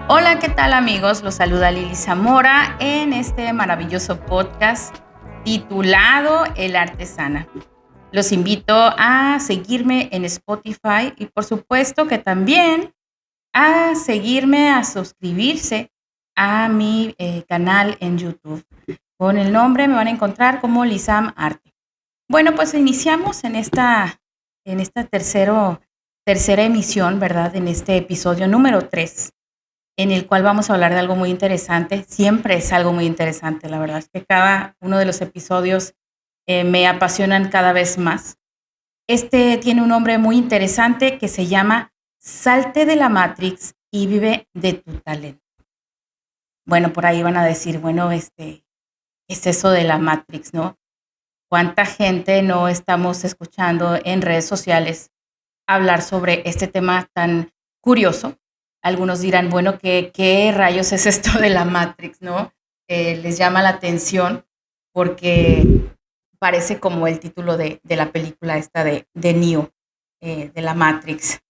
Hola, ¿qué tal amigos? Los saluda Lili Zamora en este maravilloso podcast titulado El Artesana. Los invito a seguirme en Spotify y por supuesto que también a seguirme, a suscribirse a mi canal en YouTube. Con el nombre me van a encontrar como Lisam Arte. Bueno, pues iniciamos en esta tercera emisión, ¿verdad? En este episodio número 3 en el cual vamos a hablar de algo muy interesante. Siempre es algo muy interesante, la verdad es que cada uno de los episodios me apasionan cada vez más. Este tiene un nombre muy interesante que se llama Salte de la Matrix y vive de tu talento. Bueno, por ahí van a decir, bueno, ¿qué es eso de la Matrix, no? ¿Cuánta gente no estamos escuchando en redes sociales hablar sobre este tema tan curioso? Algunos dirán, bueno, ¿qué rayos es esto de la Matrix, no? Les llama la atención porque parece como el título de la película esta de Neo, de la Matrix.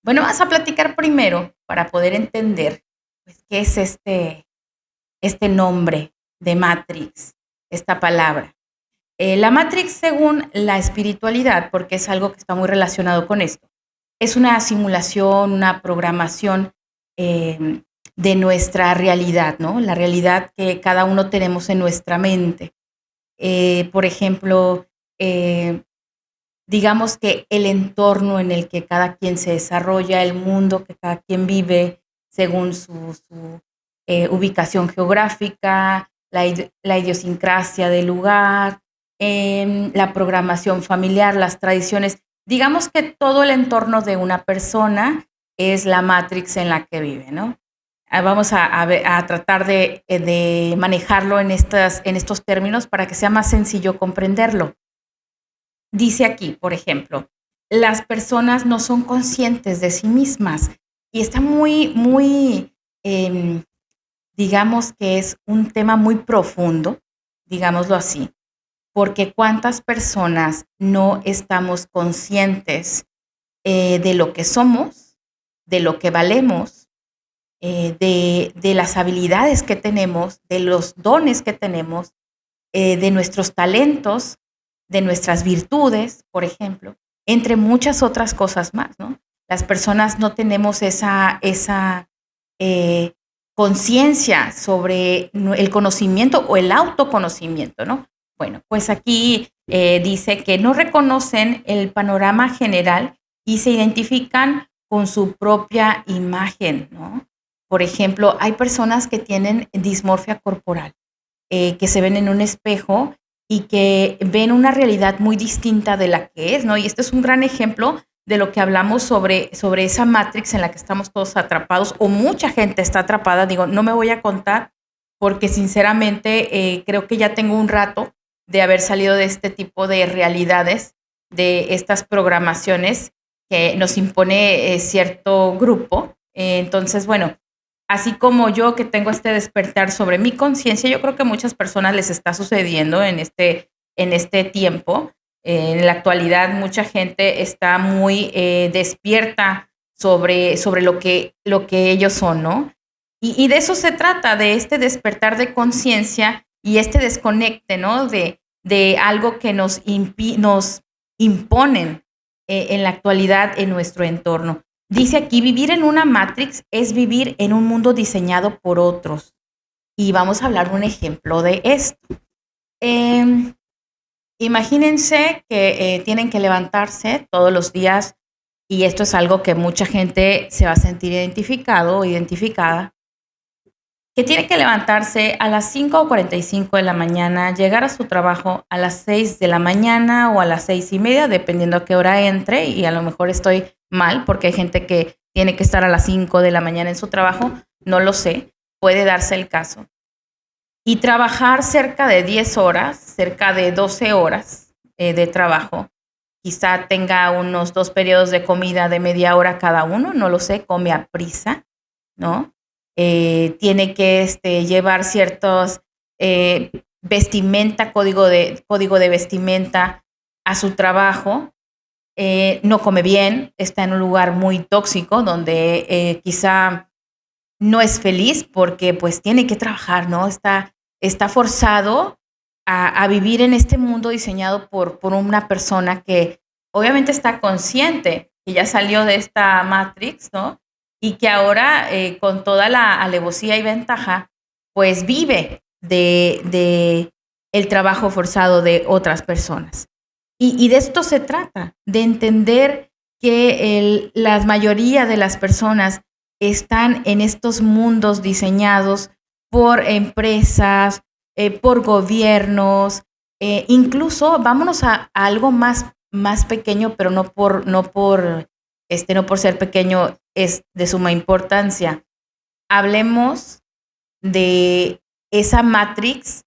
Bueno, vamos a platicar primero para poder entender pues, qué es este nombre de Matrix, esta palabra. La Matrix, según la espiritualidad, porque es algo que está muy relacionado con esto, es una simulación, una programación de nuestra realidad, ¿no? La realidad que cada uno tenemos en nuestra mente. Por ejemplo, eh, digamos que el entorno en el que cada quien se desarrolla, el mundo que cada quien vive según su ubicación geográfica, la idiosincrasia del lugar, la programación familiar, las tradiciones. Digamos que todo el entorno de una persona es la matrix en la que vive, ¿no? Vamos a tratar de manejarlo en estos términos para que sea más sencillo comprenderlo. Dice aquí, por ejemplo, las personas no son conscientes de sí mismas y está muy, digamos que es un tema muy profundo, digámoslo así, porque cuántas personas no estamos conscientes de lo que somos, de lo que valemos, de las habilidades que tenemos, de los dones que tenemos, de nuestros talentos, de nuestras virtudes, por ejemplo, entre muchas otras cosas más, ¿no? Las personas no tenemos esa eh, conciencia sobre el conocimiento o el autoconocimiento, ¿no? Bueno, pues aquí dice que no reconocen el panorama general y se identifican con su propia imagen, ¿no? Por ejemplo, hay personas que tienen dismorfia corporal, que se ven en un espejo y que ven una realidad muy distinta de la que es, ¿no? Y este es un gran ejemplo de lo que hablamos sobre esa matrix en la que estamos todos atrapados, o mucha gente está atrapada. Digo, no me voy a contar porque sinceramente creo que ya tengo un rato de haber salido de este tipo de realidades, de estas programaciones que nos impone cierto grupo. Entonces, bueno, así como yo que tengo este despertar sobre mi conciencia, yo creo que a muchas personas les está sucediendo en este tiempo. En la actualidad, mucha gente está muy despierta sobre lo que ellos son, ¿no? Y de eso se trata, de este despertar de conciencia y este desconecte, ¿no? De algo que nos imponen en la actualidad en nuestro entorno. Dice aquí, vivir en una matrix es vivir en un mundo diseñado por otros. Y vamos a hablar un ejemplo de esto. Eh, Imagínense que tienen que levantarse todos los días y esto es algo que mucha gente se va a sentir identificado o identificada, que tiene que levantarse a las 5:45 de la mañana, llegar a su trabajo a las 6 de la mañana o a las 6:30, dependiendo a qué hora entre, y a lo mejor estoy mal porque hay gente que tiene que estar a las 5 de la mañana en su trabajo, no lo sé, puede darse el caso. Y trabajar cerca de 10 horas, cerca de 12 horas de trabajo, quizá tenga unos 2 periodos de comida de media hora cada uno, no lo sé, come a prisa, ¿no? Tiene que llevar ciertos vestimenta, código de vestimenta a su trabajo, no come bien, está en un lugar muy tóxico donde quizá no es feliz porque pues tiene que trabajar, ¿no? Está forzado a vivir en este mundo diseñado por una persona que obviamente está consciente que ya salió de esta Matrix, ¿no? Y que ahora con toda la alevosía y ventaja, pues vive de el trabajo forzado de otras personas. Y de esto se trata, de entender que la mayoría de las personas están en estos mundos diseñados por empresas, por gobiernos, incluso vámonos a algo más pequeño, pero no por ser pequeño es de suma importancia. Hablemos de esa matrix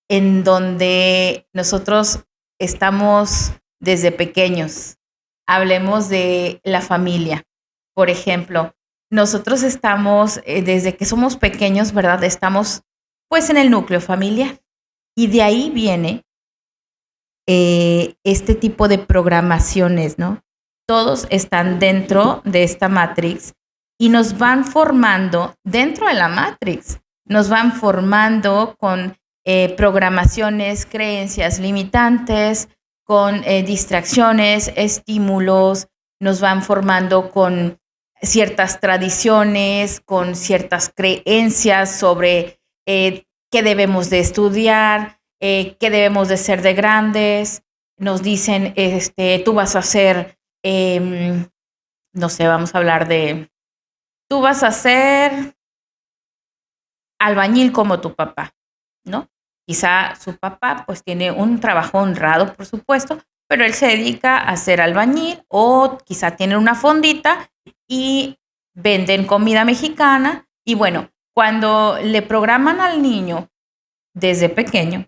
en donde nosotros estamos desde pequeños. Hablemos de la familia. Por ejemplo, nosotros estamos, desde que somos pequeños, ¿verdad? Estamos pues en el núcleo familiar. Y de ahí viene este tipo de programaciones, ¿no? Todos están dentro de esta matrix y nos van formando dentro de la matrix. Nos van formando con programaciones, creencias limitantes, con distracciones, estímulos, nos van formando con ciertas tradiciones, con ciertas creencias sobre qué debemos de estudiar, qué debemos de ser de grandes. Nos dicen, tú vas a ser, no sé, vamos a hablar de, tú vas a ser albañil como tu papá, ¿no? Quizá su papá pues tiene un trabajo honrado, por supuesto, pero él se dedica a ser albañil o quizá tiene una fondita y venden comida mexicana. Y bueno, cuando le programan al niño desde pequeño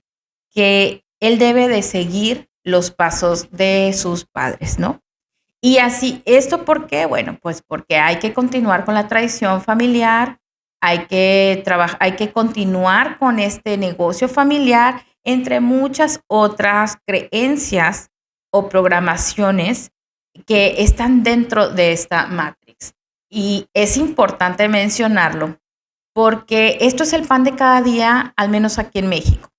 que él debe de seguir los pasos de sus padres, ¿no? Y así, ¿esto por qué? Bueno, pues porque hay que continuar con la tradición familiar, hay que trabajar, hay que continuar con este negocio familiar, entre muchas otras creencias o programaciones que están dentro de esta matrix. Y es importante mencionarlo porque esto es el pan de cada día, al menos aquí en México.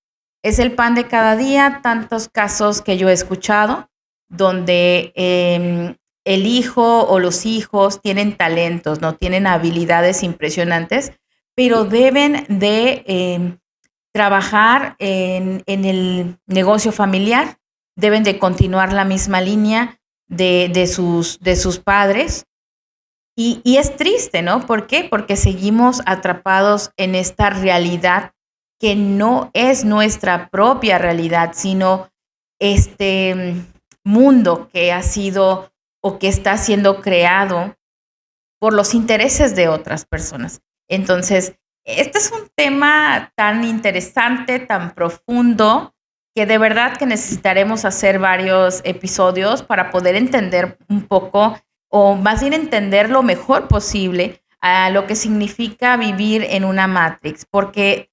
Es el pan de cada día, tantos casos que yo he escuchado donde el hijo o los hijos tienen talentos, no tienen habilidades impresionantes, pero deben de trabajar en el negocio familiar, deben de continuar la misma línea de sus padres. Y es triste, ¿no? ¿Por qué? Porque seguimos atrapados en esta realidad que no es nuestra propia realidad, sino este mundo que ha sido o que está siendo creado por los intereses de otras personas. Entonces, este es un tema tan interesante, tan profundo, que de verdad que necesitaremos hacer varios episodios para poder entender un poco, o más bien entender lo mejor posible a lo que significa vivir en una matrix, porque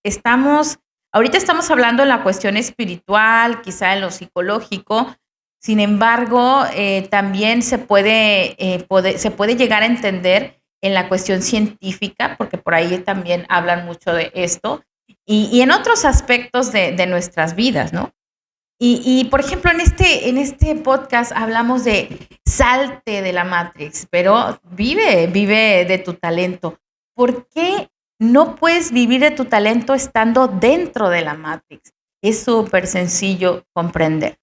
ahorita estamos hablando en la cuestión espiritual, quizá en lo psicológico. Sin embargo, también se puede llegar a entender en la cuestión científica, porque por ahí también hablan mucho de esto, y en otros aspectos de nuestras vidas, ¿no? Por ejemplo, en este podcast hablamos de salte de la Matrix, pero vive de tu talento. ¿Por qué no puedes vivir de tu talento estando dentro de la Matrix? Es súper sencillo comprender,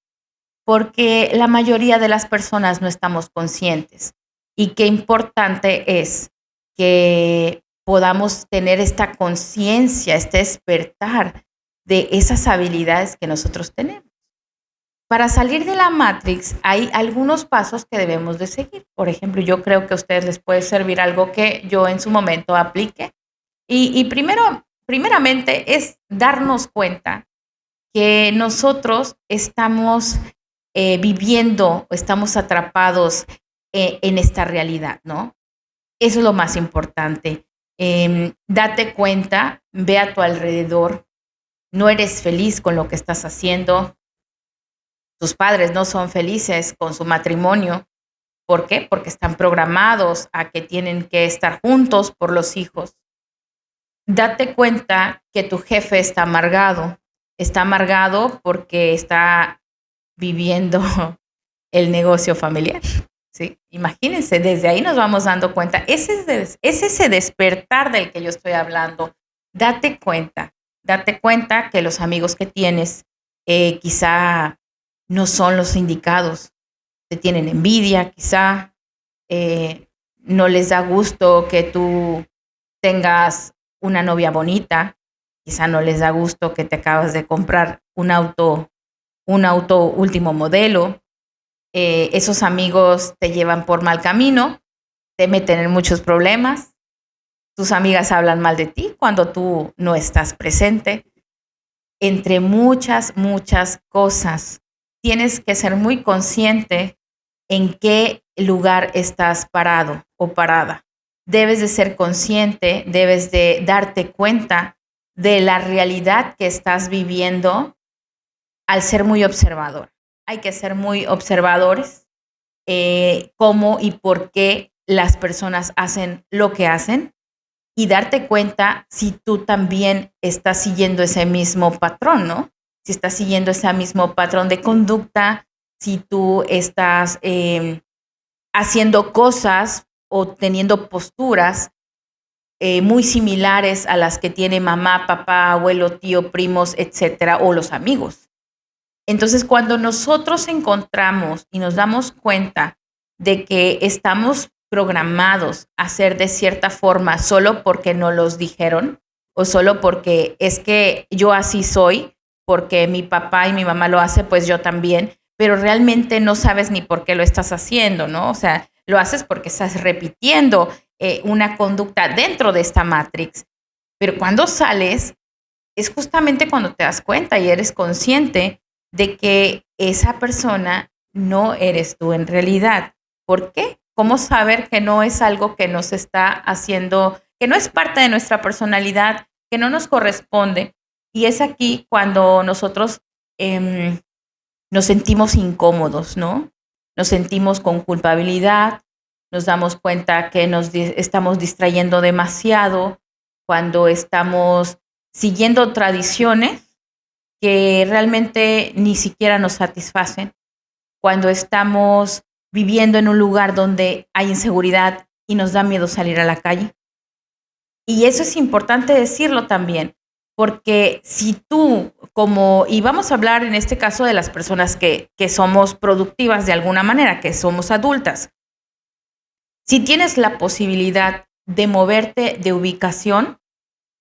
porque la mayoría de las personas no estamos conscientes. Y qué importante es que podamos tener esta conciencia, este despertar de esas habilidades que nosotros tenemos. Para salir de la Matrix hay algunos pasos que debemos de seguir. Por ejemplo, yo creo que a ustedes les puede servir algo que yo en su momento aplique. Primeramente es darnos cuenta que nosotros estamos viviendo o estamos atrapados en esta realidad, ¿no? Eso es lo más importante. Date cuenta, ve a tu alrededor, no eres feliz con lo que estás haciendo, tus padres no son felices con su matrimonio, ¿Por qué? Porque están programados a que tienen que estar juntos por los hijos. Date cuenta que tu jefe está amargado. Está amargado porque está viviendo el negocio familiar. ¿Sí? Imagínense, desde ahí nos vamos dando cuenta. Es ese despertar del que yo estoy hablando. Date cuenta que los amigos que tienes quizá no son los indicados. Te tienen envidia, quizá no les da gusto que tú tengas una novia bonita, quizá no les da gusto que te acabas de comprar un auto último modelo. Esos amigos te llevan por mal camino, te meten en muchos problemas, tus amigas hablan mal de ti cuando tú no estás presente, entre muchas cosas. Tienes que ser muy consciente en qué lugar estás parado o parada. Debes de ser consciente, debes de darte cuenta de la realidad que estás viviendo al ser muy observador. Hay que ser muy observadores, cómo y por qué las personas hacen lo que hacen y darte cuenta si tú también estás siguiendo ese mismo patrón, ¿no? Si estás siguiendo ese mismo patrón de conducta, si tú estás haciendo cosas o teniendo posturas muy similares a las que tiene mamá, papá, abuelo, tío, primos, etcétera, o los amigos. Entonces, cuando nosotros encontramos y nos damos cuenta de que estamos programados a ser de cierta forma solo porque nos los dijeron o solo porque es que yo así soy, porque mi papá y mi mamá lo hacen, pues yo también, pero realmente no sabes ni por qué lo estás haciendo, ¿no? O sea, lo haces porque estás repitiendo una conducta dentro de esta matrix. Pero cuando sales, es justamente cuando te das cuenta y eres consciente de que esa persona no eres tú en realidad. ¿Por qué? ¿Cómo saber que no es algo que nos está haciendo, que no es parte de nuestra personalidad, que no nos corresponde? Y es aquí cuando nosotros nos sentimos incómodos, ¿no? Nos sentimos con culpabilidad, nos damos cuenta que estamos distrayendo demasiado, cuando estamos siguiendo tradiciones que realmente ni siquiera nos satisfacen, cuando estamos viviendo en un lugar donde hay inseguridad y nos da miedo salir a la calle. Y eso es importante decirlo también, porque si tú, y vamos a hablar en este caso de las personas que somos productivas de alguna manera, que somos adultas, si tienes la posibilidad de moverte de ubicación,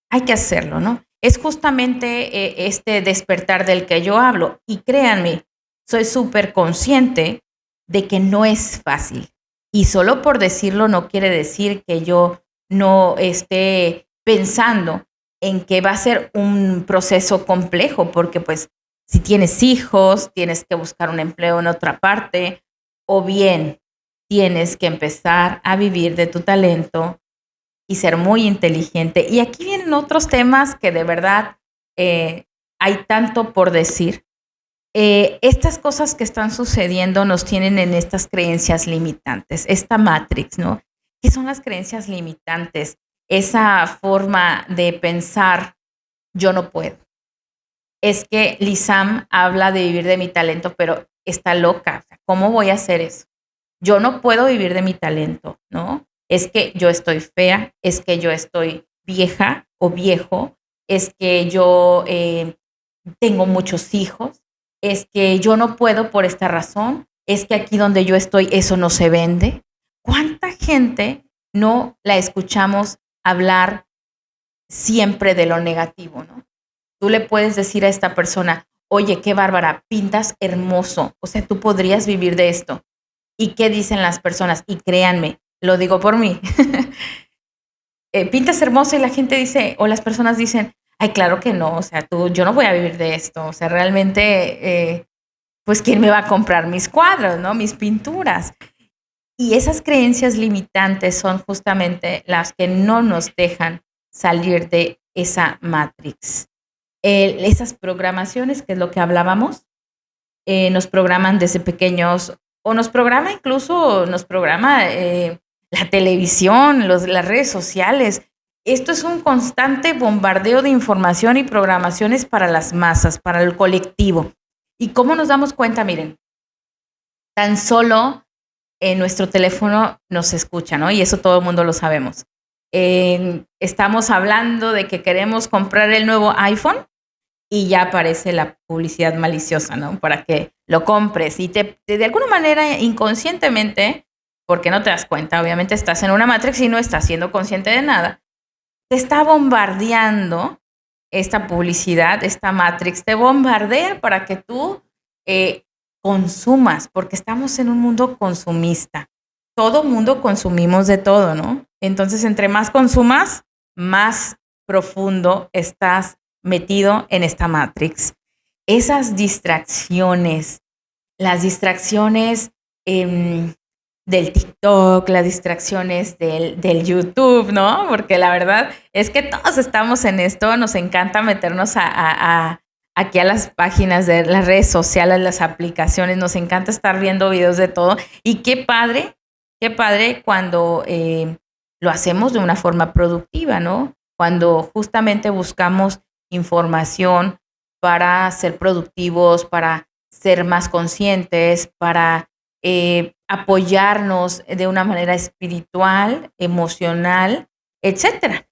hay que hacerlo, ¿no? Es justamente este despertar del que yo hablo. Y créanme, soy súper consciente de que no es fácil. Y solo por decirlo no quiere decir que yo no esté pensando en que va a ser un proceso complejo, porque pues si tienes hijos, tienes que buscar un empleo en otra parte, o bien tienes que empezar a vivir de tu talento y ser muy inteligente. Y aquí vienen otros temas que de verdad hay tanto por decir. Estas cosas que están sucediendo nos tienen en estas creencias limitantes, esta matrix, ¿no? ¿Qué son las creencias limitantes? Esa forma de pensar, yo no puedo. Es que Lizam habla de vivir de mi talento, pero está loca. ¿Cómo voy a hacer eso? Yo no puedo vivir de mi talento, ¿no? Es que yo estoy fea, es que yo estoy vieja o viejo, es que yo tengo muchos hijos, es que yo no puedo por esta razón, es que aquí donde yo estoy eso no se vende. ¿Cuánta gente no la escuchamos hablar siempre de lo negativo, ¿no? Tú le puedes decir a esta persona, oye, qué bárbara, pintas hermoso, o sea, tú podrías vivir de esto. ¿Y qué dicen las personas? Y créanme, lo digo por mí. Pintas hermoso y la gente dice, o las personas dicen, ay, claro que no, o sea, yo no voy a vivir de esto, o sea, realmente, pues, ¿quién me va a comprar mis cuadros, no? Mis pinturas. Y esas creencias limitantes son justamente las que no nos dejan salir de esa matrix. Esas programaciones, que es lo que hablábamos, nos programan desde pequeños o nos programa incluso, la televisión, las redes sociales. Esto es un constante bombardeo de información y programaciones para las masas, para el colectivo. ¿Y cómo nos damos cuenta? Miren, tan solo en nuestro teléfono nos escucha, ¿no? Y eso todo el mundo lo sabemos. Estamos hablando de que queremos comprar el nuevo iPhone y ya aparece la publicidad maliciosa, ¿no? Para que lo compres y de alguna manera inconscientemente, porque no te das cuenta, obviamente estás en una Matrix y no estás siendo consciente de nada, te está bombardeando esta publicidad, esta Matrix, te bombardea para que tú consumas, porque estamos en un mundo consumista. Todo mundo consumimos de todo, ¿no? Entonces, entre más consumas, más profundo estás metido en esta Matrix. Esas distracciones, las distracciones del TikTok, las distracciones del YouTube, ¿no? Porque la verdad es que todos estamos en esto, nos encanta meternos aquí a las páginas de las redes sociales, las aplicaciones, nos encanta estar viendo videos de todo. Y qué padre cuando lo hacemos de una forma productiva, ¿no? Cuando justamente buscamos información para ser productivos, para ser más conscientes, para apoyarnos de una manera espiritual, emocional, etcétera.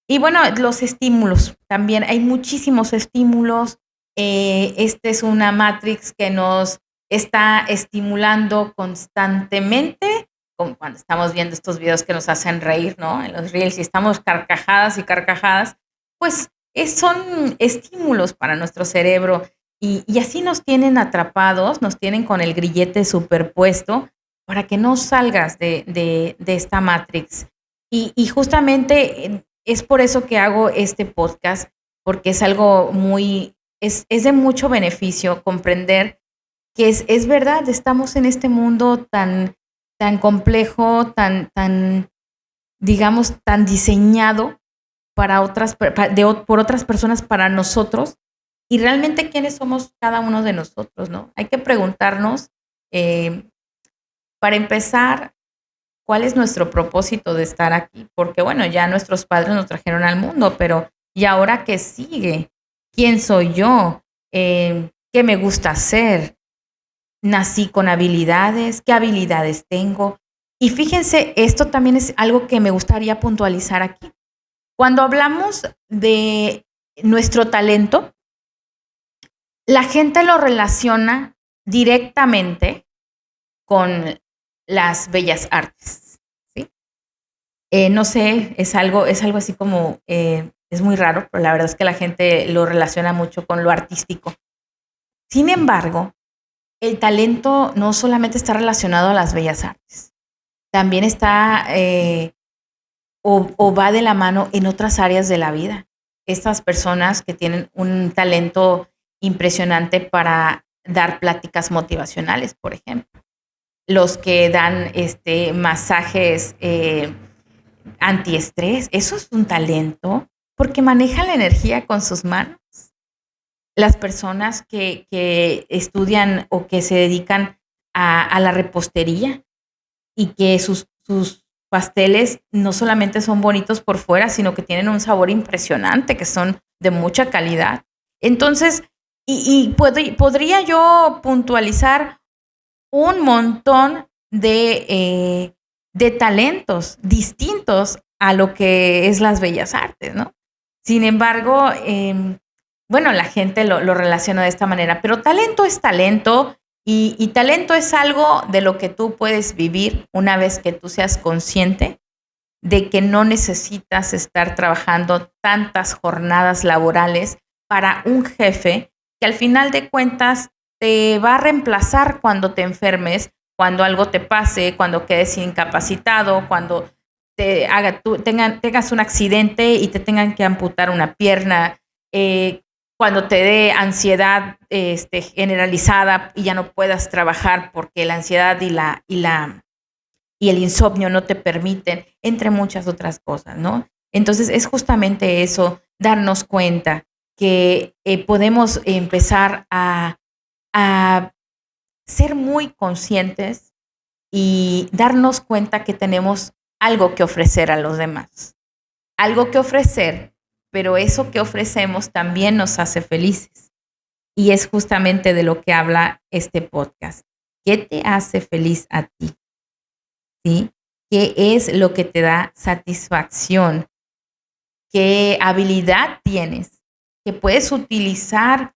Y bueno, los estímulos, también hay muchísimos estímulos. Esta es una matrix que nos está estimulando constantemente, como cuando estamos viendo estos videos que nos hacen reír, ¿no? En los reels y estamos carcajadas y carcajadas, pues son estímulos para nuestro cerebro y así nos tienen atrapados, nos tienen con el grillete superpuesto para que no salgas de esta matrix. Y justamente es por eso que hago este podcast, porque es algo es de mucho beneficio comprender que es verdad, estamos en este mundo tan complejo, digamos, tan diseñado por otras personas para nosotros, y realmente quiénes somos cada uno de nosotros, ¿no? Hay que preguntarnos, para empezar, cuál es nuestro propósito de estar aquí, porque bueno, ya nuestros padres nos trajeron al mundo, pero ¿y ahora qué sigue? ¿Quién soy yo? ¿Qué me gusta hacer? ¿Nací con habilidades? ¿Qué habilidades tengo? Y fíjense, esto también es algo que me gustaría puntualizar aquí. Cuando hablamos de nuestro talento, la gente lo relaciona directamente con las bellas artes, ¿sí? No sé, es algo así como, es muy raro, pero la verdad es que la gente lo relaciona mucho con lo artístico. Sin embargo, el talento no solamente está relacionado a las bellas artes, también está o va de la mano en otras áreas de la vida. Estas personas que tienen un talento impresionante para dar pláticas motivacionales, por ejemplo. Los que dan masajes antiestrés, eso es un talento, porque manejan la energía con sus manos. Las personas que estudian o que se dedican a la repostería y que sus pasteles no solamente son bonitos por fuera, sino que tienen un sabor impresionante, que son de mucha calidad. Entonces, podría yo puntualizar un montón de talentos distintos a lo que es las bellas artes, ¿no? Sin embargo, bueno, la gente lo relaciona de esta manera, pero talento es talento y talento es algo de lo que tú puedes vivir una vez que tú seas consciente de que no necesitas estar trabajando tantas jornadas laborales para un jefe que al final de cuentas te va a reemplazar cuando te enfermes, cuando algo te pase, cuando quedes incapacitado, cuando tengas un accidente y te tengan que amputar una pierna, cuando te dé ansiedad generalizada y ya no puedas trabajar porque la ansiedad y el insomnio no te permiten, entre muchas otras cosas, ¿no? Entonces es justamente eso, darnos cuenta que podemos empezar a ser muy conscientes y darnos cuenta que tenemos algo que ofrecer a los demás. Algo que ofrecer, pero eso que ofrecemos también nos hace felices. Y es justamente de lo que habla este podcast. ¿Qué te hace feliz a ti? ¿Sí? ¿Qué es lo que te da satisfacción? ¿Qué habilidad tienes que puedes utilizar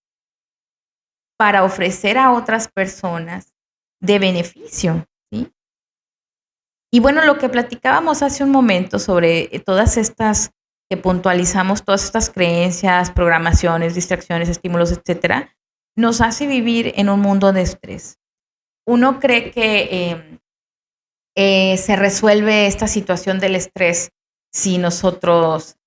para ofrecer a otras personas de beneficio? ¿Sí? Y bueno, lo que platicábamos hace un momento sobre todas estas que puntualizamos, todas estas creencias, programaciones, distracciones, estímulos, etcétera, nos hace vivir en un mundo de estrés. Uno cree que se resuelve esta situación del estrés si nosotros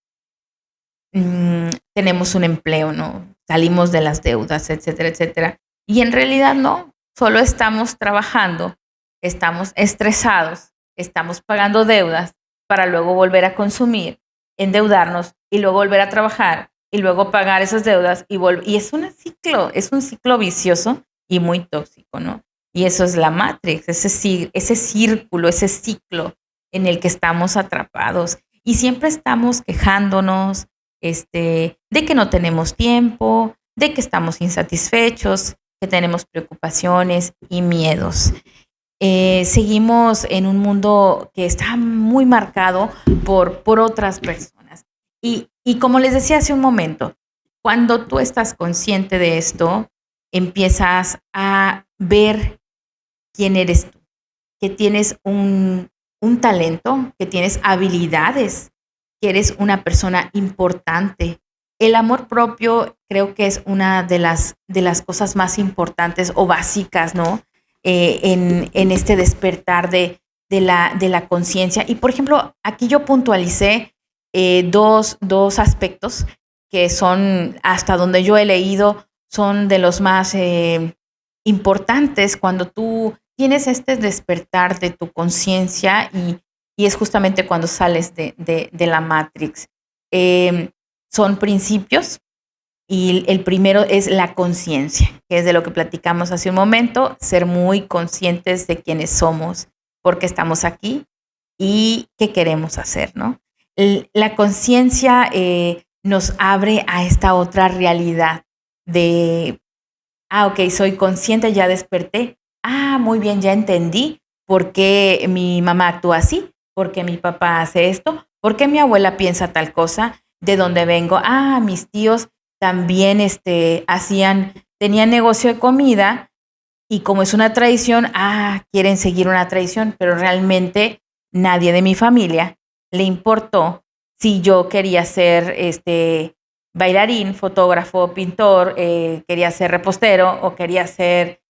tenemos un empleo, ¿no? Salimos de las deudas, etcétera, etcétera. Y en realidad no, solo estamos trabajando, estamos estresados, estamos pagando deudas para luego volver a consumir, endeudarnos y luego volver a trabajar y luego pagar esas deudas y es un ciclo vicioso y muy tóxico, ¿no? Y eso es la Matrix, ese círculo, ese ciclo en el que estamos atrapados y siempre estamos quejándonos, de que no tenemos tiempo, de que estamos insatisfechos, que tenemos preocupaciones y miedos. Seguimos en un mundo que está muy marcado por otras personas. Y como les decía hace un momento, cuando tú estás consciente de esto, empiezas a ver quién eres tú, que tienes un talento, que tienes habilidades, que eres una persona importante. El amor propio creo que es una de las cosas más importantes o básicas, ¿no? En este despertar de la conciencia. Y, por ejemplo, aquí yo puntualicé dos aspectos que son, hasta donde yo he leído, son de los más importantes cuando tú tienes este despertar de tu conciencia y es justamente cuando sales de la Matrix. Son principios y el primero es la conciencia, que es de lo que platicamos hace un momento, ser muy conscientes de quiénes somos, por qué estamos aquí y qué queremos hacer, ¿no? La conciencia nos abre a esta otra realidad de, ok, soy consciente, ya desperté. Muy bien, ya entendí por qué mi mamá actúa así, por qué mi papá hace esto, por qué mi abuela piensa tal cosa, de dónde vengo. Mis tíos también tenían negocio de comida y como es una tradición, quieren seguir una tradición, pero realmente nadie de mi familia le importó si yo quería ser bailarín, fotógrafo, pintor, quería ser repostero o quería ser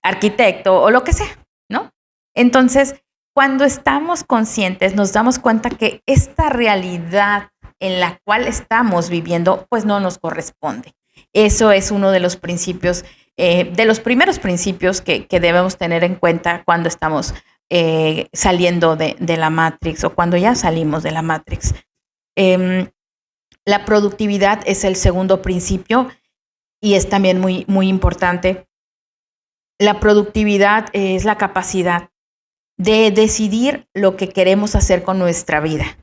arquitecto o lo que sea, ¿no? Entonces, cuando estamos conscientes, nos damos cuenta que esta realidad en la cual estamos viviendo, pues no nos corresponde. Eso es uno de los principios, de los primeros principios que debemos tener en cuenta cuando estamos saliendo de la Matrix o cuando ya salimos de la Matrix. La productividad es el segundo principio y es también muy, muy importante. La productividad es la capacidad de decidir lo que queremos hacer con nuestra vida.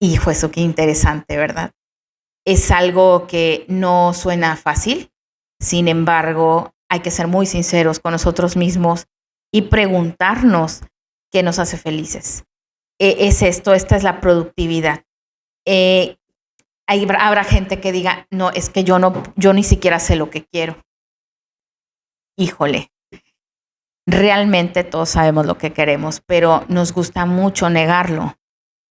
Hijo, eso qué interesante, ¿verdad? Es algo que no suena fácil, sin embargo, hay que ser muy sinceros con nosotros mismos y preguntarnos qué nos hace felices. Esta es la productividad. Habrá gente que diga, no, es que yo ni siquiera sé lo que quiero. Híjole, realmente todos sabemos lo que queremos, pero nos gusta mucho negarlo.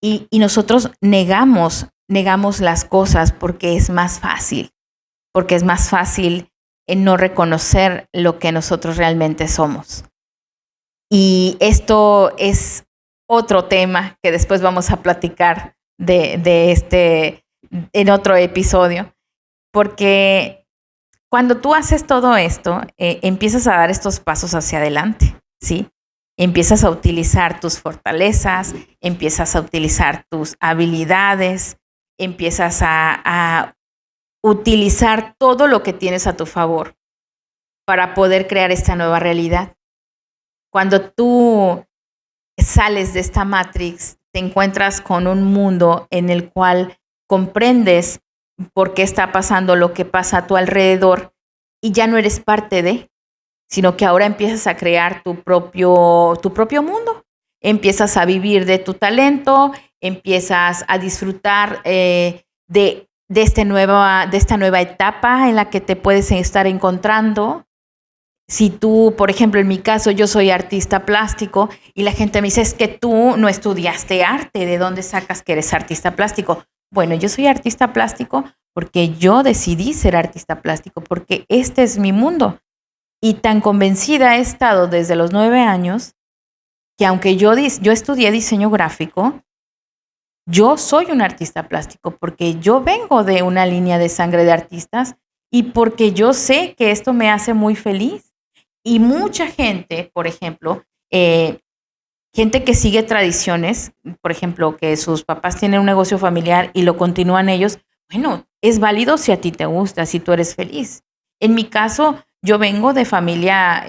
Y nosotros negamos las cosas porque es más fácil en no reconocer lo que nosotros realmente somos. Y esto es otro tema que después vamos a platicar en otro episodio, porque cuando tú haces todo esto, empiezas a dar estos pasos hacia adelante, ¿sí? Empiezas a utilizar tus fortalezas, empiezas a utilizar tus habilidades, empiezas a utilizar todo lo que tienes a tu favor. para poder crear esta nueva realidad. Cuando tú sales de esta Matrix, te encuentras con un mundo en el cual comprendes por qué está pasando lo que pasa a tu alrededor y ya no eres parte de, sino que ahora empiezas a crear tu propio mundo. Empiezas a vivir de tu talento, empiezas a disfrutar de esta nueva etapa en la que te puedes estar encontrando. Si tú, por ejemplo, en mi caso, yo soy artista plástico y la gente me dice, es que tú no estudiaste arte, ¿de dónde sacas que eres artista plástico? Bueno, yo soy artista plástico porque yo decidí ser artista plástico, porque este es mi mundo. Y tan convencida he estado desde los 9 años que aunque yo estudié diseño gráfico, yo soy un artista plástico porque yo vengo de una línea de sangre de artistas y porque yo sé que esto me hace muy feliz. Y mucha gente, por ejemplo, gente que sigue tradiciones, por ejemplo, que sus papás tienen un negocio familiar y lo continúan ellos, bueno, es válido si a ti te gusta, si tú eres feliz. En mi caso, yo vengo de familia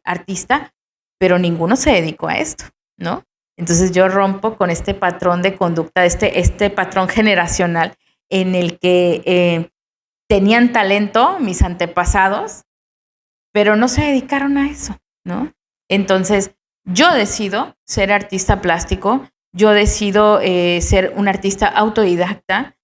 artista, pero ninguno se dedicó a esto, ¿no? Entonces yo rompo con este patrón de conducta, este patrón generacional en el que tenían talento mis antepasados, pero no se dedicaron a eso, ¿no? Entonces, yo decido ser artista plástico, yo decido ser un artista autodidacta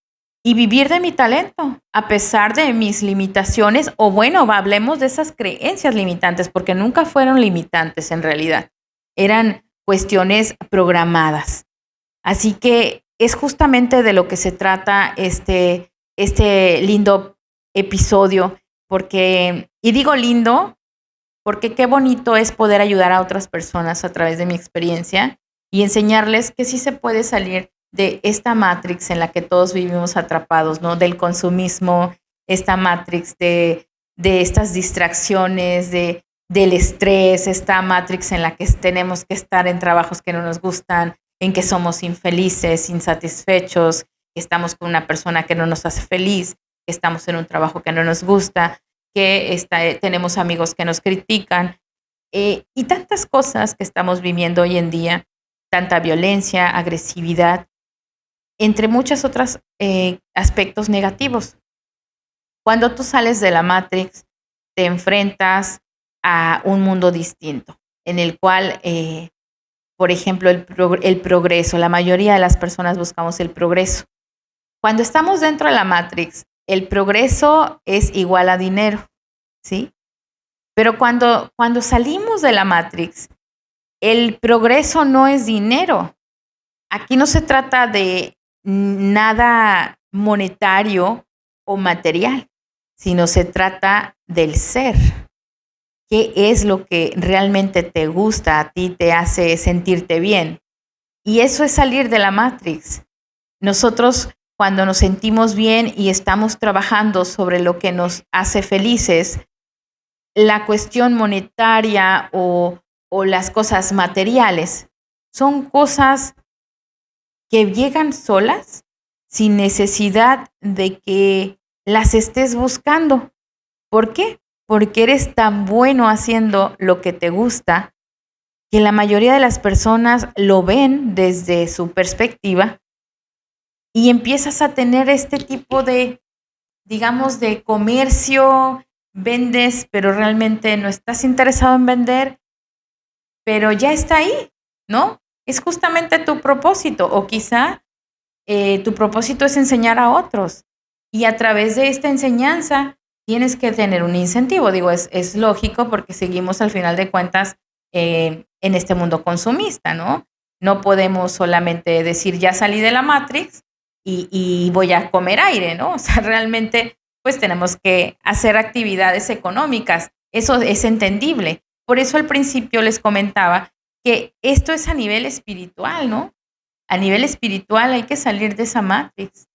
y vivir de mi talento, a pesar de mis limitaciones, o bueno, hablemos de esas creencias limitantes, porque nunca fueron limitantes en realidad, eran cuestiones programadas. Así que es justamente de lo que se trata este lindo episodio, porque, y digo lindo, porque qué bonito es poder ayudar a otras personas a través de mi experiencia y enseñarles que sí se puede salir de esta matrix en la que todos vivimos atrapados, ¿no? Del consumismo, esta matrix de estas distracciones, del estrés, esta matrix en la que tenemos que estar en trabajos que no nos gustan, en que somos infelices, insatisfechos, que estamos con una persona que no nos hace feliz, que estamos en un trabajo que no nos gusta, que tenemos amigos que nos critican y tantas cosas que estamos viviendo hoy en día, tanta violencia, agresividad, entre muchos otros aspectos negativos. Cuando tú sales de la Matrix, te enfrentas a un mundo distinto, en el cual, por ejemplo, el progreso, la mayoría de las personas buscamos el progreso. Cuando estamos dentro de la Matrix, el progreso es igual a dinero, ¿sí? Pero cuando salimos de la Matrix, el progreso no es dinero. Aquí no se trata de nada monetario o material, sino se trata del ser. ¿Qué es lo que realmente te gusta a ti, te hace sentirte bien? Y eso es salir de la Matrix. Nosotros, cuando nos sentimos bien y estamos trabajando sobre lo que nos hace felices, la cuestión monetaria o las cosas materiales son cosas que llegan solas sin necesidad de que las estés buscando. ¿Por qué? Porque eres tan bueno haciendo lo que te gusta que la mayoría de las personas lo ven desde su perspectiva y empiezas a tener este tipo de, digamos, de comercio, vendes, pero realmente no estás interesado en vender, pero ya está ahí, ¿no? Es justamente tu propósito, o quizá tu propósito es enseñar a otros y a través de esta enseñanza tienes que tener un incentivo. Digo, es lógico porque seguimos al final de cuentas en este mundo consumista, ¿no? No podemos solamente decir ya salí de la Matrix y voy a comer aire, ¿no? O sea, realmente pues tenemos que hacer actividades económicas. Eso es entendible. Por eso al principio les comentaba que esto es a nivel espiritual, ¿no? A nivel espiritual hay que salir de esa matrix,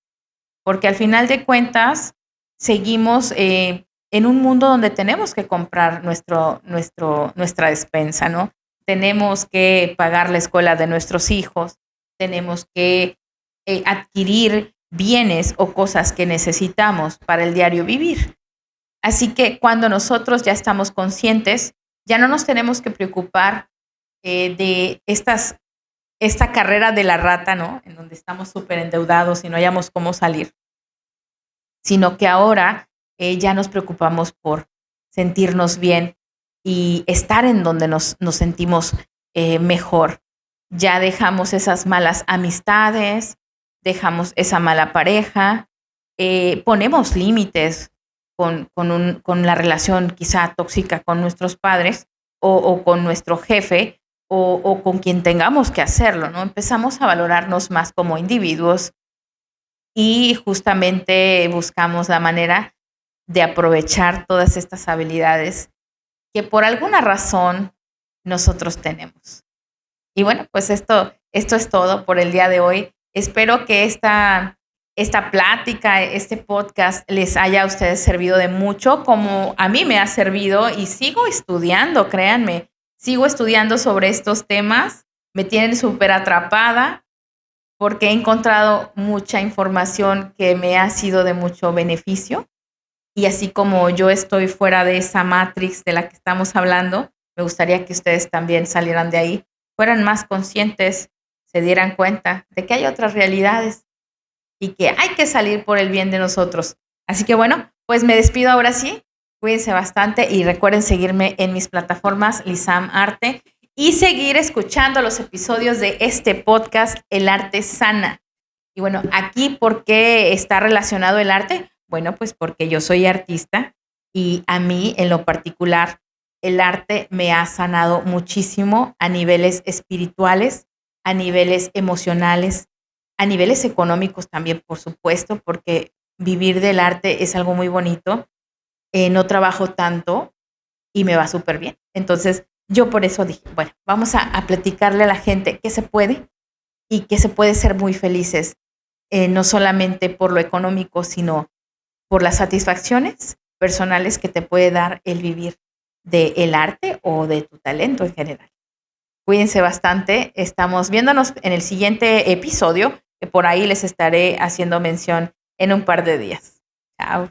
porque al final de cuentas seguimos en un mundo donde tenemos que comprar nuestra despensa, ¿no? Tenemos que pagar la escuela de nuestros hijos, tenemos que adquirir bienes o cosas que necesitamos para el diario vivir. Así que cuando nosotros ya estamos conscientes, ya no nos tenemos que preocupar de esta carrera de la rata, ¿no? En donde estamos súper endeudados y no hayamos cómo salir, sino que ahora ya nos preocupamos por sentirnos bien y estar en donde nos sentimos mejor. Ya dejamos esas malas amistades, dejamos esa mala pareja, ponemos límites con la relación quizá tóxica con nuestros padres o con nuestro jefe o con quien tengamos que hacerlo, ¿no? Empezamos a valorarnos más como individuos y justamente buscamos la manera de aprovechar todas estas habilidades que por alguna razón nosotros tenemos. Y bueno, pues esto es todo por el día de hoy. Espero que esta plática, este podcast les haya a ustedes servido de mucho, como a mí me ha servido y sigo estudiando, créanme, sigo estudiando sobre estos temas. Me tienen súper atrapada porque he encontrado mucha información que me ha sido de mucho beneficio. Y así como yo estoy fuera de esa matrix de la que estamos hablando, me gustaría que ustedes también salieran de ahí, fueran más conscientes, se dieran cuenta de que hay otras realidades y que hay que salir por el bien de nosotros. Así que bueno, pues me despido ahora sí. Cuídense bastante y recuerden seguirme en mis plataformas Lisam Arte y seguir escuchando los episodios de este podcast El Arte Sana. Y bueno, aquí, ¿por qué está relacionado el arte? Bueno, pues porque yo soy artista y a mí en lo particular el arte me ha sanado muchísimo a niveles espirituales, a niveles emocionales, a niveles económicos también, por supuesto, porque vivir del arte es algo muy bonito. No trabajo tanto y me va súper bien. Entonces, yo por eso dije, bueno, vamos a platicarle a la gente que se puede y que se puede ser muy felices, no solamente por lo económico, sino por las satisfacciones personales que te puede dar el vivir del arte o de tu talento en general. Cuídense bastante. Estamos viéndonos en el siguiente episodio, que por ahí les estaré haciendo mención en un par de días. Chao.